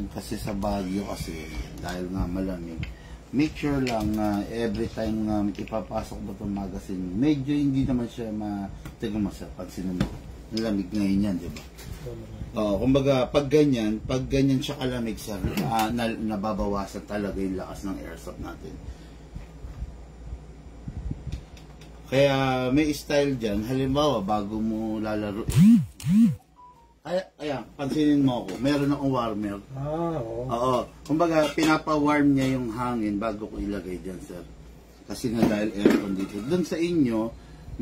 Kasi sa Baguio kasi, dahil nga malamig, make sure lang na every time na ipapasok mo itong magazine, medyo hindi naman siya tingnan mo sir, pansinin mo, malamig ngayon yan, di ba? Kumbaga, pag ganyan siya kalamig sir, nababawasan talaga yung lakas ng airsoft natin. Kaya may style dyan, halimbawa, bago mo lalaro, ayan, pansinin mo ako, meron akong warmer. Oo. Kumbaga, pinapa-warm niya yung hangin bago ko ilagay dyan, sir. Kasi nga dahil aircon dito. Doon sa inyo,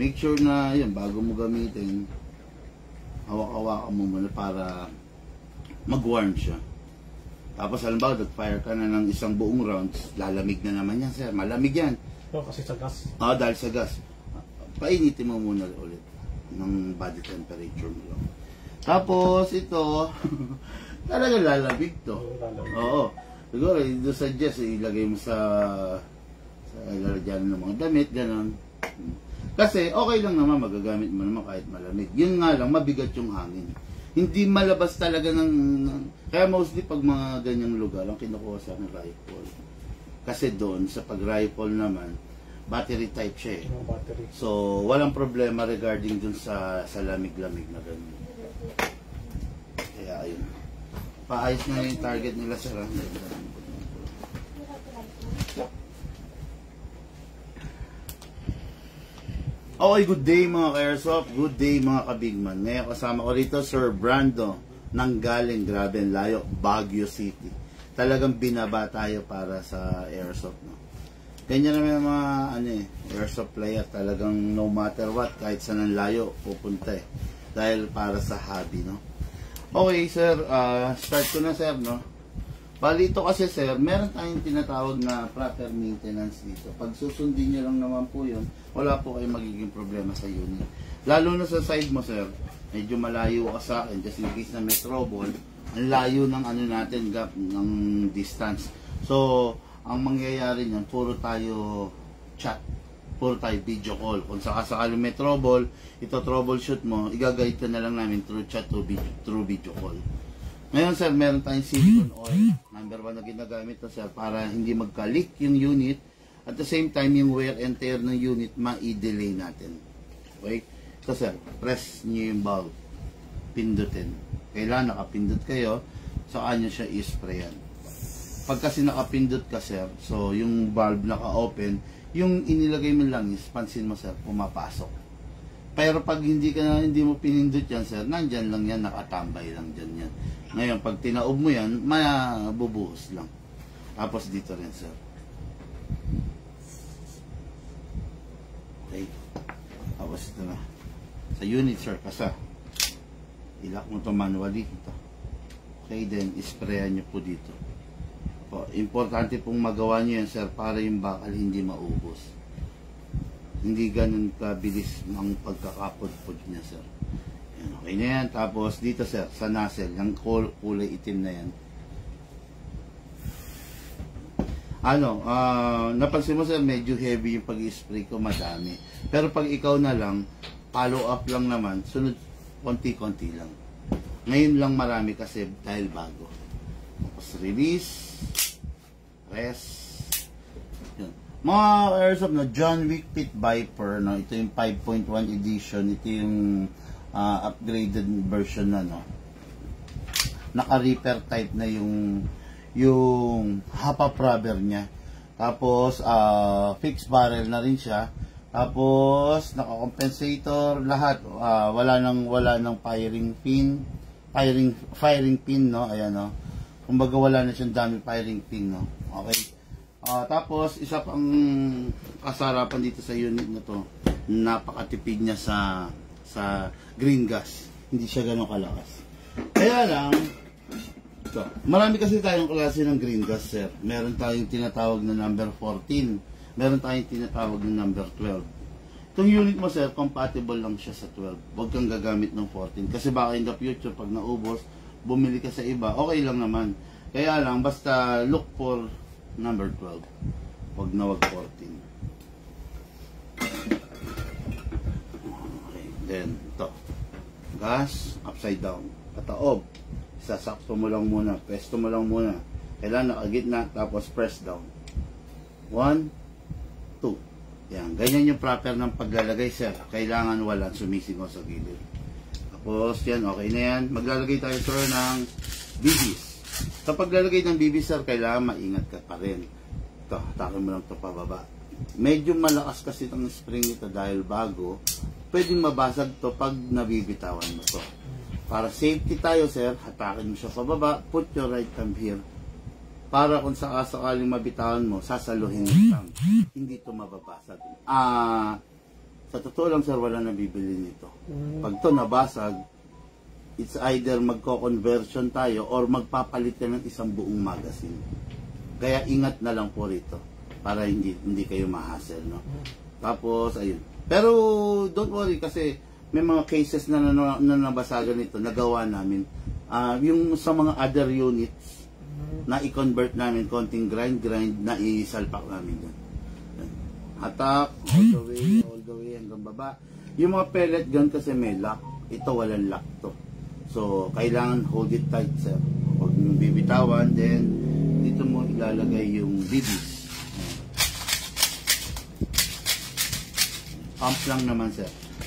make sure na yun, bago mo gamitin, hawak-hawakan mo muna para mag-warm siya. Tapos, halimbawa, nag-fire ka na ng isang buong rounds, lalamig na naman yan, sir. Malamig yan. Kasi sa gas. Dahil sa gas. Painitin mo muna ulit ng body temperature mo lang. Tapos ito, talaga lalamig to. Oo. Siguro, ito suggest, ilagay mo sa lalagyan ng mga damit, gano'n. Kasi, okay lang naman, magagamit mo naman kahit malamig. Yun nga lang, mabigat yung hangin. Hindi malabas talaga ng kaya mostly pag mga ganyang lugar, ang kinukuha sa rifle. Kasi doon, sa pag-rifle naman, battery type siya eh. So, walang problema regarding dun sa lamig-lamig na gano'n. Kaya ayun. Paayos na yung target nila sir. Okay, good day mga ka-airsoft. Good day mga kabigman. Ngayon kasama ko rito Sir Brando nanggaling, grabe ang layo, Baguio City. Talagang binaba tayo para sa airsoft. No? Ganyan naman yung mga airsoft player. Talagang no matter what, kahit saan ang layo, pupunta eh. Dahil para sa hobby, no? Okay, sir. Start ko na, sir, no? Bali ito kasi, sir, meron tayong tinatawag na proper maintenance dito. Pag susundin nyo lang naman po yun, wala po kayong magiging problema sa unit. Lalo na sa side mo, sir, medyo malayo ka sa akin, just in case na may trouble, ang layo ng natin, gap, ng distance. So, ang mangyayari niyan, puro tayo chat. Puro tayo video call. Kung sakasakali may trouble, ito troubleshoot mo, igagayad ka na lang namin through chat to through video call. Ngayon sir, meron tayong silicone oil. Number 1 na ginagamit to sir para hindi magka-leak yung unit. At the same time, yung wear and tear ng unit, ma-delay natin. Okay? So sir, press nyo yung valve. Pindutin. Kailangan nakapindot kayo, saka nyo siya i-sprayan. Pag kasi nakapindot ka sir, so yung valve naka-open, yung inilagay mo lang is, pansin mo sir, pumapasok. Pero pag hindi mo pinindot yan sir, nandyan lang yan, nakatambay lang dyan yan. Ngayon, pag tinaob mo yan, mabubuhos lang. Tapos dito rin sir. Okay. Tapos ito na. Sa unit sir, kasa. Ilak mo ito manually. Ito. Okay, then, isprayan nyo po dito. Importante pong magawa nyo yan sir para yung bakal hindi maubos. Hindi ganun kabilis ang pagkakapod-pod niya sir. Yan, okay na yan. Tapos dito sir sa nozzle, yung kulay itim na yan, napansin mo sir, medyo heavy yung pag-spray ko, madami. Pero pag ikaw na lang, follow up lang naman, sunod konti-konti lang. Ngayon lang marami kasi dahil bago. Tapos release, rest. Yun. Mga airsoft na John Wick Pit Viper, no? Ito yung 5.1 edition. Ito yung upgraded version na, no? Naka-repair type na yung hapa rubber niya. Tapos fixed barrel na rin siya. Tapos naka-compensator lahat. Wala nang firing pin, no? Ayan, no? Kumbaga wala na siyang dummy firing pin, no? Okay. Tapos isa pang kasarapan dito sa unit na to, napakatipid niya sa green gas. Hindi siya gano'ng kalakas. Kaya lang ito, marami kasi tayong klase ng green gas sir. Meron tayong tinatawag na number 14. Meron tayong tinatawag na number 12. Itong unit mo sir, compatible lang siya sa 12. Huwag kang gagamit ng 14. Kasi baka in the future, pag naubos, bumili ka sa iba, okay lang naman. Kaya lang, basta look for number 12. Huwag na wag 14. Okay. Then, ito. Gas, upside down. Pataob. Sasakto mo lang muna, pesto mo lang muna. Kailangan nakagitna, tapos press down. 1, 2. Yan, ganyan yung proper ng paglalagay, sir. Kailangan walang sumisingaw sa gilid. Tapos yan, okay na yan. Maglalagay tayo, sir, ng BBs. Sa paglalagay ng BBs, sir, kailangan maingat ka pa rin. Ito, takin mo lang ito pababa. Medyo malakas kasi itong spring nito dahil bago. Pwedeng mabasag to pag nabibitawan mo to. Para safety tayo, sir, hatakin mo siya pababa, put your right thumb here. Para kung sakasakaling mabitawan mo, sasaluhin mo lang. Hindi to mababasag. Sa totoo lang, sir, wala nabibili nito. Pag to nabasag, it's either magko-conversion tayo or magpapalit ka ng isang buong magazine. Kaya ingat na lang po rito para hindi kayo ma-hassle, no? Tapos, ayun. Pero, don't worry kasi may mga cases na nabasagan nito, nagawa namin. Yung sa mga other units, na i-convert namin, konting grind, na isalpak namin dun. Hatak, all the way, hanggang baba. Yung mga pellet gun kasi may lock. Ito, walang lock to. So, kailangan hold it tight, sir. Huwag yung bibitawan, then, dito mo ilalagay yung BBs. Pump lang naman, sir.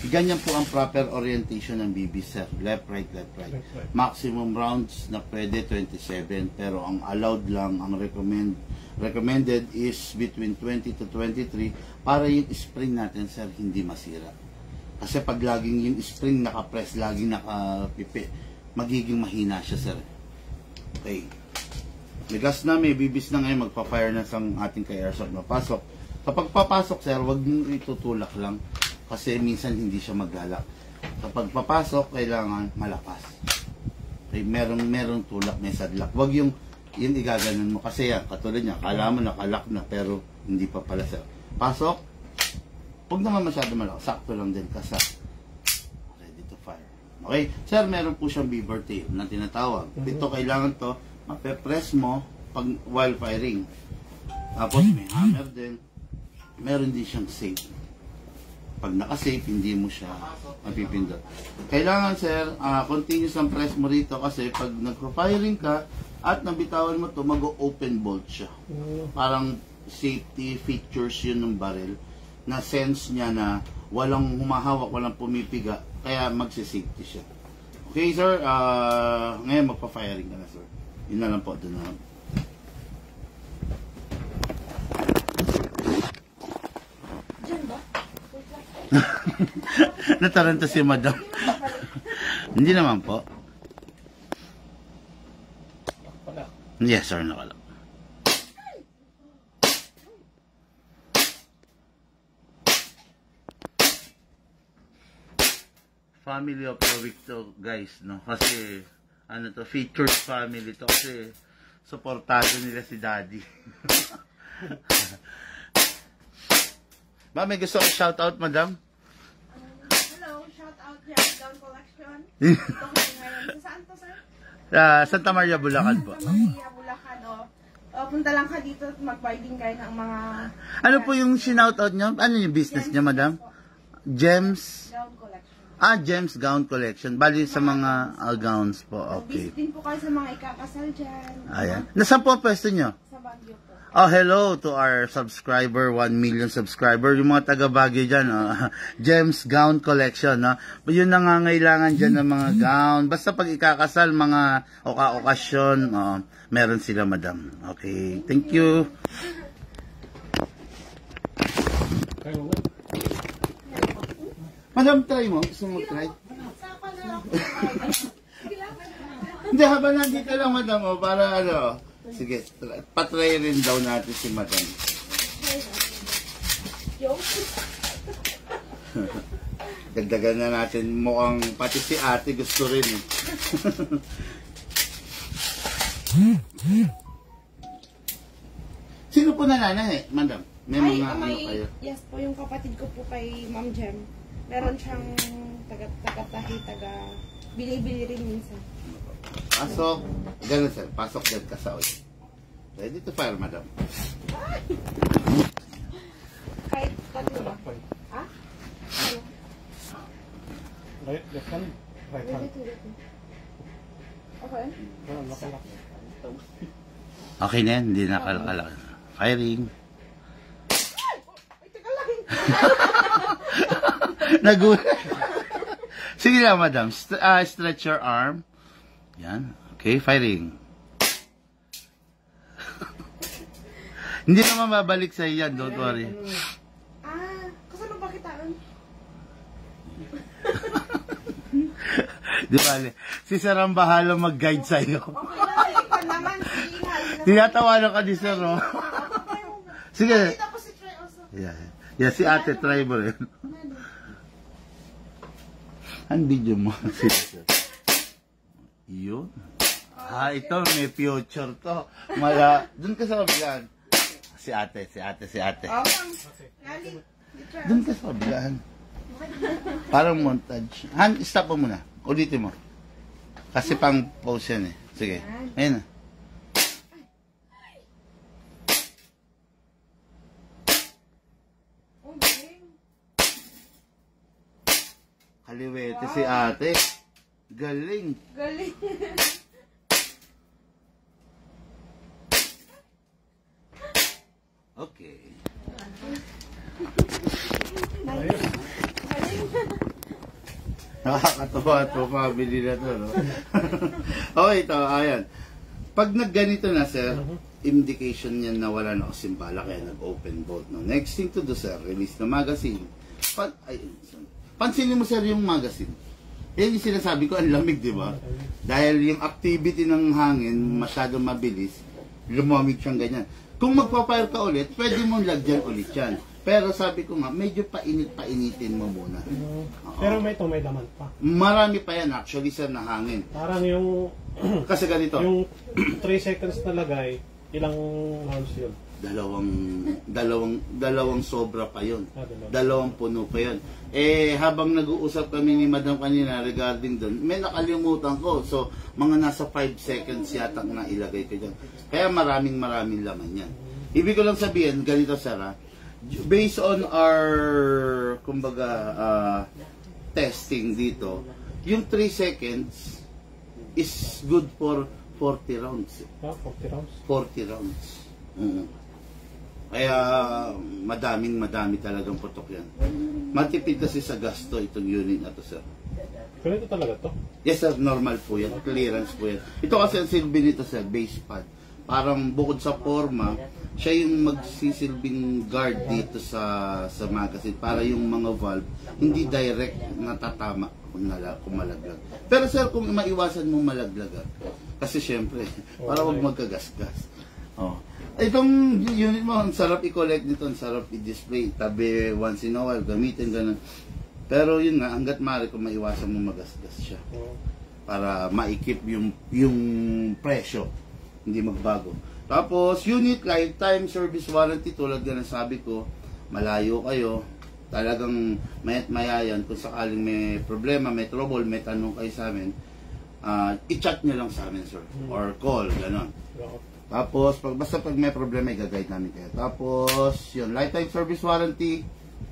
Ganyan po ang proper orientation ng BB, sir. Left, right, left, right. Maximum rounds na pwede 27, pero ang allowed lang, ang recommended is between 20 to 23 para yung spring natin, sir, hindi masira. Kasi pag laging yung spring nakapress, laging nakapipi, magiging mahina siya, sir. Okay. Ligas na, may BBs na ngayon, magpa-fire na sa ating ka-airsoft na pasok. Kapag papasok, sir, wag nyo itutulak lang kasi minsan hindi siya maglalak. Kapag papasok, kailangan malakas. Okay, merong tulak, may sadlak. Wag yung igaganon mo kasi yan, katulad niya, kala mo nakalak na pero hindi pa pala, sir. Pasok, wag naman masyado malakas, sakto lang din kasi ready to fire. Okay, sir, meron po siyang beaver tail na tinatawag. Ito kailangan to, mape-press mo pag while firing. Tapos may hammer din. Meron din siyang safe. Pag naka-safe, hindi mo siya mapipindot. Kailangan, sir, continuous ang press mo rito kasi pag nag-firing ka at nabitawan mo to, mag-open bolt siya. Parang safety features yun ng barrel na sense niya na walang humahawak, walang pumipiga, kaya magsi-safety siya. Okay, sir, ngayon magpa-firing ka na, sir. Yun na lang po, doon na lang. Nataranta si madam. Hindi naman po. Yes, sir, nakalak. Family of the week to, guys, no? Kasi ano to, features family to kasi supportado nila si daddy. Ba, may gusto ko shout out, madam? Hello, shout out here, Gown Collection. Ito ko ngayon. Saan to, sir? Santa Maria, Bulacan po. Santa Maria, Bulacan, punta lang ka dito at mag-binding kayo ng mga... Ano po yung shout out nyo? Ano yung business nyo, madam? Gems? Gown Collection. Gems Gown Collection. Bali sa mga gowns po. Okay. Visit din po kayo sa mga ikakasal dyan. Ayan. Nasaan po ang pwesto nyo? Sa Baguio po. Oh, hello to our subscriber, 1 million subscriber. Yung mga taga-Baguio dyan, Gems Gown Collection, no? Yung nangangailangan dyan ng mga gown. Basta pag ikakasal, mga okasyon, meron sila, madam. Okay, thank you. Madam, try mo. Gusto mo try? Hindi, habang nandito lang, madam, para ano... Sige, patry rin daw natin si madam. Dagdagan na natin, mukhang pati si ate gusto rin eh. Sino po nananay, madam? May mga ano kayo? Yes po, yung kapatid ko po kay Ma'am Jem. Meron siyang taga-tahi, bili-bili rin minsan. Pasok. Ganun, sir. Pasok din ka sa ulit. Ready to fire, madam. Kahit tatlo ba? Ha? Right, left hand, right hand. Okay. Okay. Okay na yan, hindi nakalak. Firing. Ay, teka lang. Nagulat. Sige lang, madam. Stretch your arm. Yan. Okay, firing. Hindi naman mabalik sa yan, don't worry. Kasano ba kitaan? Di ba, si Sir ang bahala mag-guide sa'yo. Okay lang, ikaw naman. Tinatawanan ka ni Sir, oh. Sige. Tapos si Trey also. Yeah, si ate, try mo rin. Ang video mo. Yun. Ito, may future to. Doon ka sa kabilaan. Si ate. Oh, Lali. Doon ka sa kabilaan. Parang montage. Stop mo muna. Ulitin mo. Kasi pang pause yan eh. Sige. Ayun na. Oh, galing. Kaliwete si ate. Galing. Galing. Okay. Nakakatawa ito, family na to, no? Okay, ito, ayan. Pag nagganito na, sir, indication yan na wala na kasimbala, kaya nag-open bolt, no? Next thing to do, sir, release the magazine. Pansinin mo, sir, yung magazine. Yan yung sinasabi ko, ang lamig, di ba? Dahil yung activity ng hangin, masyadong mabilis, lumamig siyang ganyan. Kung magpa-fire ka ulit, pwede mong lagyan ulit yan. Pero sabi ko nga, medyo painitin mo muna. Pero may laman pa. Marami pa yan actually, sir, na hangin. Parang yung... Kasi ganito. Yung 3 seconds na lagay, ilang rounds yun? Dalawang sobra pa yun. Dalawa. Dalawang puno pa yun. Eh, habang nag-uusap kami ni Madam kanina regarding doon, may nakalimutan ko. So, mga nasa 5 seconds yata na ilagay ko dyan. Kaya maraming laman yan. Ibig ko lang sabihin, ganito, sir, based on our, kumbaga, testing dito, yung 3 seconds is good for 40 rounds. 40 rounds? 40 rounds. Kaya madami talagang putok yan. Matipid kasi sa gasto itong unit na to, sir. Ganito talaga to? Yes, sir. Normal po yan. Clearance po yan. Ito kasi ang silbi nito, sir, base pad. Parang bukod sa forma, siya yung magsisilbing guard dito sa magazine para yung mga valve hindi direct natatama kung malaglag. Pero sir, kung maiwasan mo malaglag, kasi syempre, para wag magkagasgas. Oh. Itong unit mo, ang sarap i-collect nito, ang sarap i-display. Tabi once in a while, gamitin ganun. Pero yun nga, hanggat maaari kung maiwasan mo magasgas siya. Para maikip yung presyo. Hindi magbago. Tapos, unit lifetime service warranty, tulad nga ng sabi ko, malayo kayo, talagang mayat maya yan, kung sakaling may problema, may trouble, may tanong kayo sa amin, i-chat nyo lang sa amin, sir, or call, gano'n. Tapos, basta pag may problema, i-guide namin kayo. Tapos, yun, lifetime service warranty,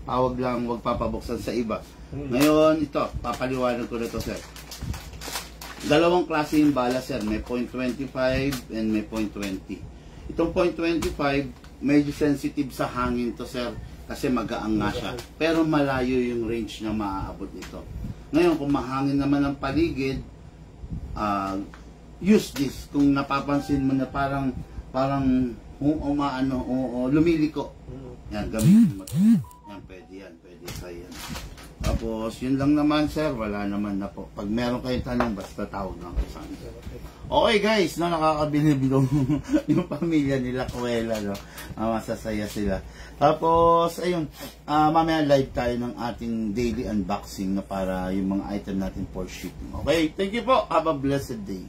tawag lang, huwag papabuksan sa iba. Ngayon, ito, papaliwanag ko na ito, sir. Dalawang klase yung bala, sir. May .25 and may .20. Itong .25, medyo sensitive sa hangin to, sir. Kasi magaang nga siya. Pero malayo yung range na maaabot nito. Ngayon, kung mahangin naman ang paligid, use this. Kung napapansin mo na parang lumiliko. Yan, gamitin mo ito. Yan, pwede sa yan. Tapos, yun lang naman, sir. Wala naman na po. Pag meron kayong tanong, basta tawag lang kayo sa amin. Okay, guys, na nakakabilib yung pamilya nila, Kuwela, no? Masasaya sila. Tapos, ayun, mamaya live tayo ng ating daily unboxing na para yung mga item natin for shipping. Okay, thank you po. Have a blessed day.